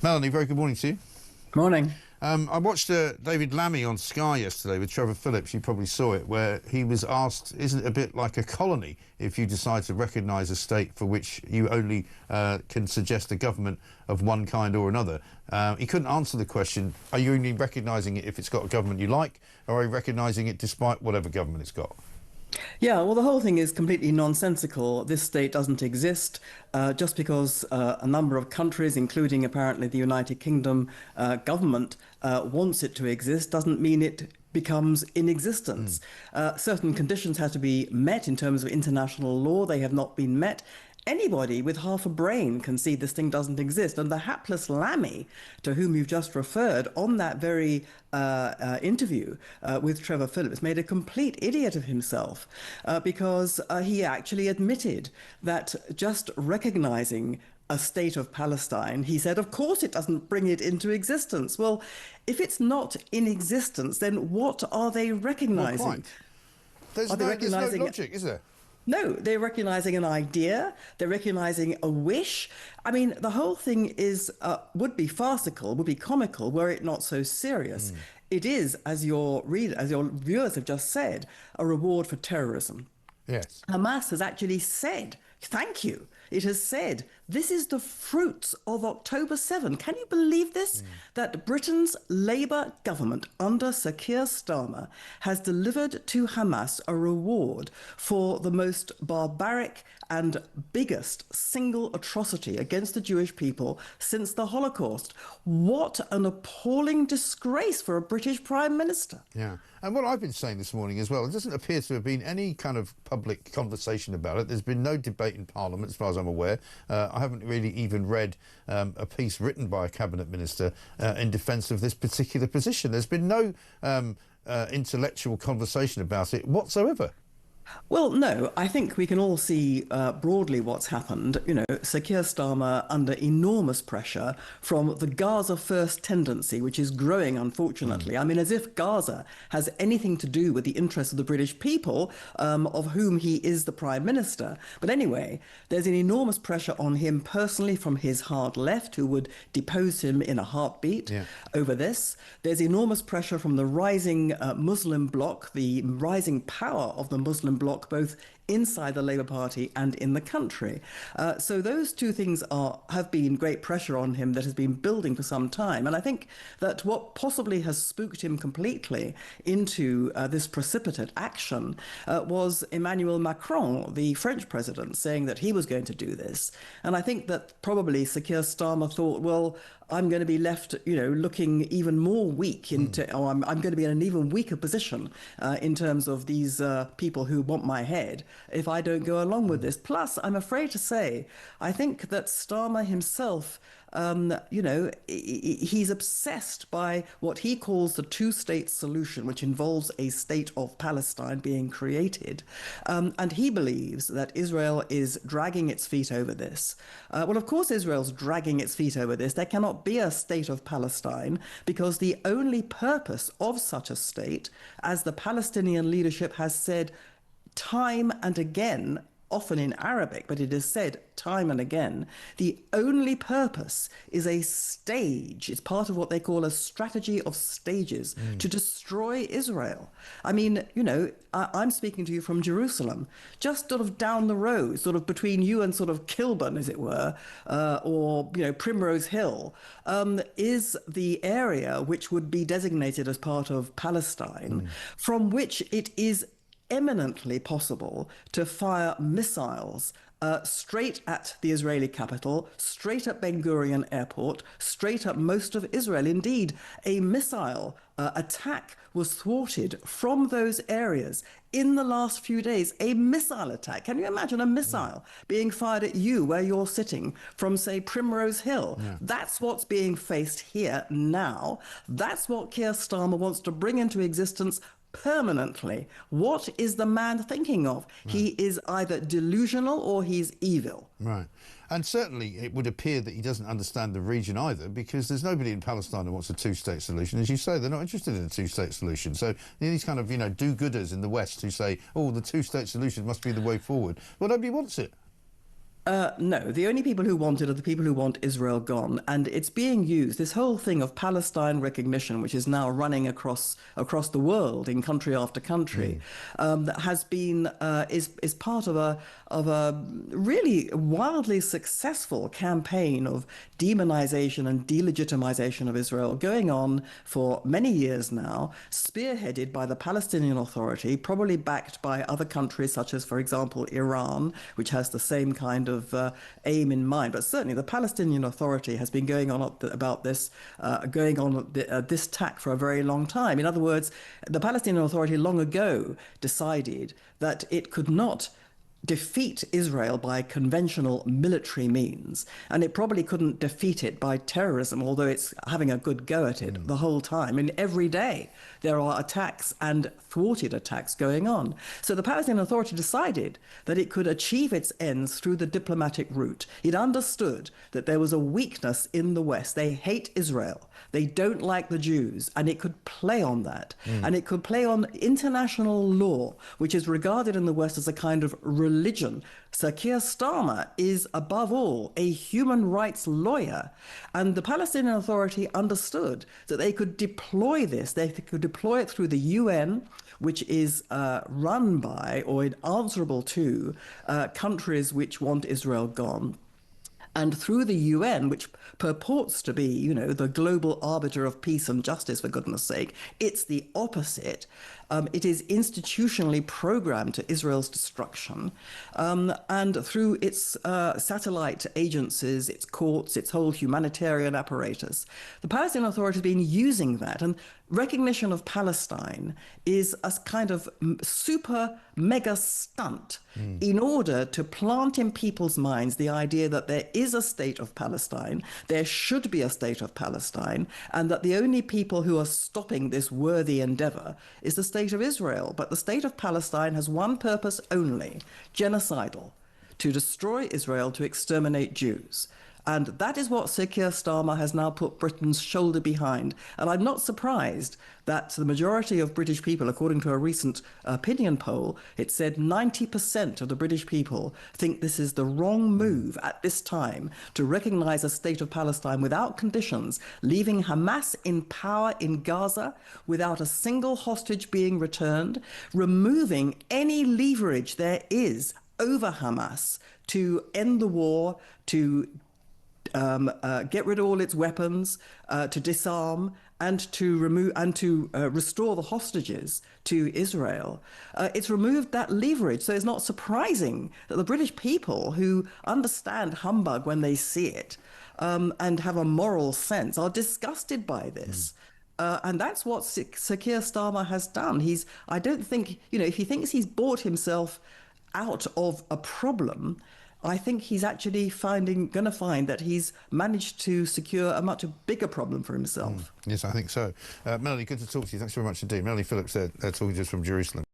Melanie, very good morning to you. Morning. I watched David Lammy on Sky yesterday with Trevor Phillips. You probably saw it, where he was asked, isn't it a bit like a colony if you decide to recognise a state for which you only can suggest a government of one kind or another? He couldn't answer the question, are you only recognising it if it's got a government you like, or are you recognising it despite whatever government it's got? Yeah, well, the whole thing is completely nonsensical. This state doesn't exist just because a number of countries, including apparently the United Kingdom government, wants it to exist, doesn't mean it becomes in existence. Certain conditions have to be met in terms of international law. They have not been met. Anybody with half a brain can see this thing doesn't exist. And the hapless Lammy, to whom you've just referred, on that very interview with Trevor Phillips, made a complete idiot of himself because he actually admitted that just recognizing a state of Palestine, he said, of course it doesn't bring it into existence. Well, if it's not in existence, then what are they recognizing? Well, there's no logic, is there? No, they're recognizing an idea. They're recognizing a wish. I mean, the whole thing is would be farcical, would be comical, were it not so serious. It is, as your viewers have just said, a reward for terrorism. Yes. Hamas has actually said, thank you. It has said, this is the fruits of October 7. Can you believe this? That Britain's Labour government under Sir Keir Starmer has delivered to Hamas a reward for the most barbaric and biggest single atrocity against the Jewish people since the Holocaust. What an appalling disgrace for a British Prime Minister. Yeah, and what I've been saying this morning as well, it doesn't appear to have been any kind of public conversation about it. There's been no debate in Parliament, as far as I'm aware. I haven't really even read a piece written by a cabinet minister in defence of this particular position. There's been no intellectual conversation about it whatsoever. Well, no, I think we can all see broadly what's happened. You know, Sir Keir Starmer under enormous pressure from the Gaza first tendency, which is growing, unfortunately. I mean, as if Gaza has anything to do with the interests of the British people, of whom he is the Prime Minister. But anyway, there's an enormous pressure on him personally from his hard left, who would depose him in a heartbeat over this. There's enormous pressure from the rising Muslim bloc, the rising power of the Muslim bloc, both inside the Labour Party and in the country. So those two things have been great pressure on him that has been building for some time. And I think that what possibly has spooked him completely into this precipitate action was Emmanuel Macron, the French president, saying that he was going to do this. And I think that probably Sir Keir Starmer thought, well, I'm going to be left, you know, looking even more weak or I'm going to be in an even weaker position in terms of these people who want my head if I don't go along with this. Plus, I'm afraid to say, I think that Starmer himself, you know, he's obsessed by what he calls the two-state solution, which involves a state of Palestine being created. And he believes that Israel is dragging its feet over this. Well, of course, Israel's dragging its feet over this. There cannot be a state of Palestine because the only purpose of such a state, as the Palestinian leadership has said time and again, often in Arabic, but it is said time and again, the only purpose is a stage. It's part of what they call a strategy of stages to destroy Israel. I mean, you know, I'm speaking to you from Jerusalem, just sort of down the road, sort of between you and sort of Kilburn, as it were, or, you know, Primrose Hill, is the area which would be designated as part of Palestine, from which it is eminently possible to fire missiles straight at the Israeli capital, straight at Ben Gurion Airport, straight at most of Israel. Indeed, a missile attack was thwarted from those areas in the last few days. A missile attack. Can you imagine a missile being fired at you where you're sitting from, say, Primrose Hill? That's what's being faced here now. That's what Keir Starmer wants to bring into existence permanently. What is the man thinking of? He is either delusional or he's evil. Right. And certainly it would appear that he doesn't understand the region either, because there's nobody in Palestine who wants a two-state solution. As you say, they're not interested in a two-state solution. So these kind of, you know, do-gooders in the West who say, oh, the two-state solution must be the way forward. Well, nobody wants it. No, the only people who want it are the people who want Israel gone, and it's being used. This whole thing of Palestine recognition, which is now running across the world in country after country, has been is part of a really wildly successful campaign of demonization and delegitimization of Israel going on for many years now, spearheaded by the Palestinian Authority, probably backed by other countries such as, for example, Iran, which has the same kind of aim in mind. But certainly the Palestinian Authority has been going on about this, this tack for a very long time. In other words, the Palestinian Authority long ago decided that it could not defeat Israel by conventional military means, and it probably couldn't defeat it by terrorism, although it's having a good go at it the whole time. And every day there are attacks and thwarted attacks going on. So the Palestinian Authority decided that it could achieve its ends through the diplomatic route. It understood that there was a weakness in the West. They hate Israel. They don't like the Jews, and it could play on that. And it could play on international law, which is regarded in the West as a kind of religion. Sir Keir Starmer is, above all, a human rights lawyer. And the Palestinian Authority understood that they could deploy this. They could deploy it through the UN, which is run by or answerable to countries which want Israel gone, and through the UN, which purports to be, you know, the global arbiter of peace and justice, for goodness sake. It's the opposite. It is institutionally programmed to Israel's destruction. And through its satellite agencies, its courts, its whole humanitarian apparatus, the Palestinian Authority has been using that. And recognition of Palestine is a kind of super mega stunt in order to plant in people's minds the idea that there is a state of Palestine, there should be a state of Palestine, and that the only people who are stopping this worthy endeavor is the state of Israel. But the state of Palestine has one purpose only: genocidal, to destroy Israel, to exterminate Jews. And that is what Sir Keir Starmer has now put Britain's shoulder behind. And I'm not surprised that the majority of British people, according to a recent opinion poll, it said 90% of the British people think this is the wrong move at this time to recognize a state of Palestine without conditions, leaving Hamas in power in Gaza without a single hostage being returned, removing any leverage there is over Hamas to end the war, to get rid of all its weapons, to disarm, and to remove and to restore the hostages to Israel. It's removed that leverage, so it's not surprising that the British people, who understand humbug when they see it and have a moral sense, are disgusted by this. And that's what Sir Keir Starmer has done. I don't think, you know, if he thinks he's bought himself out of a problem, I think he's actually going to find that he's managed to secure a much bigger problem for himself. Yes, I think so. Melanie, good to talk to you. Thanks very much indeed. Melanie Phillips there, talking to us from Jerusalem.